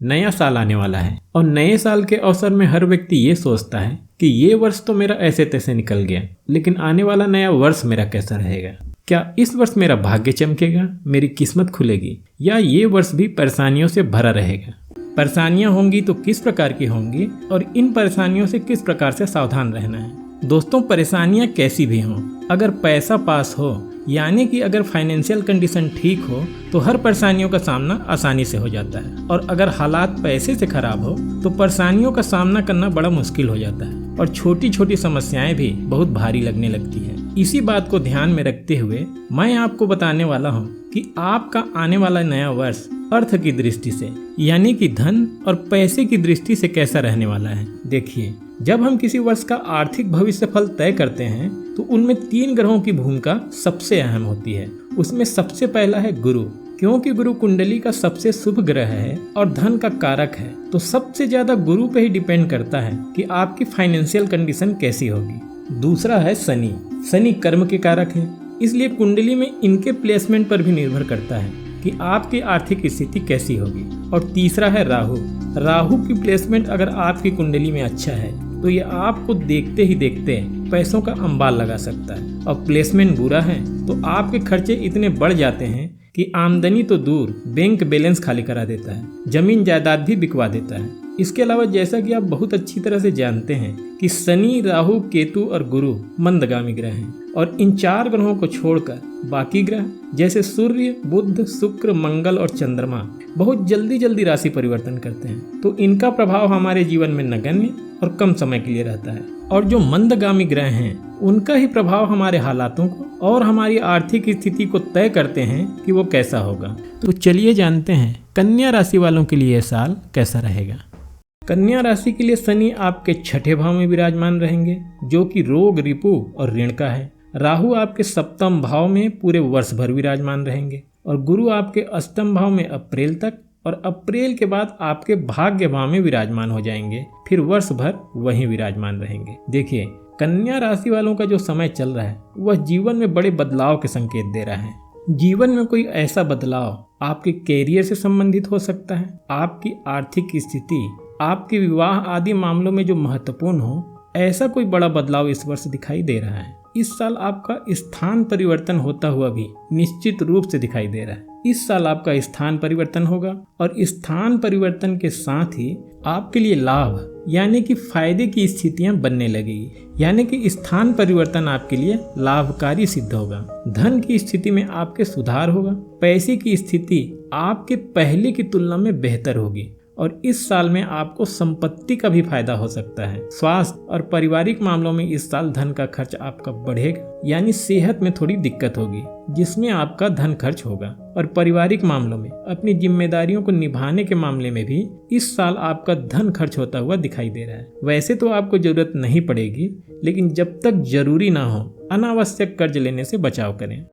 नया साल आने वाला है और नए साल के अवसर में हर व्यक्ति ये सोचता है कि ये वर्ष तो मेरा ऐसे तैसे निकल गया, लेकिन आने वाला नया वर्ष मेरा कैसा रहेगा। क्या इस वर्ष मेरा भाग्य चमकेगा, मेरी किस्मत खुलेगी, या ये वर्ष भी परेशानियों से भरा रहेगा। परेशानियां होंगी तो किस प्रकार की होंगी और इन परेशानियों से किस प्रकार से सावधान रहना है। दोस्तों, परेशानियां कैसी भी हों, अगर पैसा पास हो यानी कि अगर फाइनेंशियल कंडीशन ठीक हो तो हर परेशानियों का सामना आसानी से हो जाता है, और अगर हालात पैसे से खराब हो तो परेशानियों का सामना करना बड़ा मुश्किल हो जाता है और छोटी छोटी समस्याएं भी बहुत भारी लगने लगती है। इसी बात को ध्यान में रखते हुए मैं आपको बताने वाला हूँ कि आपका आने वाला नया वर्ष अर्थ की दृष्टि से यानी कि धन और पैसे की दृष्टि से कैसा रहने वाला है। देखिए, जब हम किसी वर्ष का आर्थिक भविष्य फल तय करते हैं तो उनमें 3 ग्रहों की भूमिका सबसे अहम होती है। उसमें सबसे पहला है गुरु, क्योंकि गुरु कुंडली का सबसे शुभ ग्रह है और धन का कारक है, तो सबसे ज्यादा गुरु पे ही डिपेंड करता है कि आपकी फाइनेंशियल कंडीशन कैसी होगी। दूसरा है शनि। शनि कर्म के कारक है, इसलिए कुंडली में इनके प्लेसमेंट पर भी निर्भर करता है कि आपकी आर्थिक स्थिति कैसी होगी। और तीसरा है राहु। राहु की प्लेसमेंट अगर आपकी कुंडली में अच्छा है तो ये आपको देखते ही देखते पैसों का अंबाल लगा सकता है, और प्लेसमेंट बुरा है तो आपके खर्चे इतने बढ़ जाते हैं कि आमदनी तो दूर, बैंक बैलेंस खाली करा देता है, जमीन जायदाद भी बिकवा देता है। इसके अलावा जैसा कि आप बहुत अच्छी तरह से जानते हैं कि शनि, राहु, केतु और गुरु मंदगामी ग्रह हैं, और इन 4 ग्रहों को छोड़कर बाकी ग्रह जैसे सूर्य, बुध, शुक्र, मंगल और चंद्रमा बहुत जल्दी जल्दी राशि परिवर्तन करते हैं, तो इनका प्रभाव हमारे जीवन में नगण्य और कम समय के लिए रहता है। और जो मंदगामी ग्रह हैं उनका ही प्रभाव हमारे हालातों को और हमारी आर्थिक स्थिति को तय करते हैं कि वो कैसा होगा। तो चलिए जानते हैं कन्या राशि वालों के लिए यह साल कैसा रहेगा। कन्या राशि के लिए शनि आपके 6ठे भाव में विराजमान रहेंगे, जो कि रोग, रिपु और ऋण का है। राहु आपके 7म भाव में पूरे वर्ष भर विराजमान रहेंगे, और गुरु आपके 8म भाव में अप्रैल तक, और अप्रैल के बाद आपके भाग्य भाव में विराजमान हो जाएंगे, फिर वर्ष भर वहीं विराजमान रहेंगे। देखिए, कन्या राशि वालों का जो समय चल रहा है वह जीवन में बड़े बदलाव के संकेत दे रहा है। जीवन में कोई ऐसा बदलाव आपके कैरियर से संबंधित हो सकता है, आपकी आर्थिक स्थिति, आपके विवाह आदि मामलों में जो महत्वपूर्ण हो, ऐसा कोई बड़ा बदलाव इस वर्ष दिखाई दे रहा है। इस साल आपका स्थान परिवर्तन होता हुआ भी निश्चित रूप से दिखाई दे रहा है। इस साल आपका स्थान परिवर्तन होगा, और स्थान परिवर्तन के साथ ही आपके लिए लाभ यानी कि फायदे की स्थितियां बनने लगेगी, यानी कि स्थान परिवर्तन आपके लिए लाभकारी सिद्ध होगा। धन की स्थिति में आपके सुधार होगा, पैसे की स्थिति आपके पहले की तुलना में बेहतर होगी, और इस साल में आपको संपत्ति का भी फायदा हो सकता है। स्वास्थ्य और पारिवारिक मामलों में इस साल धन का खर्च आपका बढ़ेगा, यानी सेहत में थोड़ी दिक्कत होगी जिसमें आपका धन खर्च होगा। और पारिवारिक मामलों में अपनी जिम्मेदारियों को निभाने के मामले में भी इस साल आपका धन खर्च होता हुआ दिखाई दे रहा है। वैसे तो आपको जरूरत नहीं पड़ेगी, लेकिन जब तक जरूरी ना हो अनावश्यक कर्ज लेने से बचाव करें।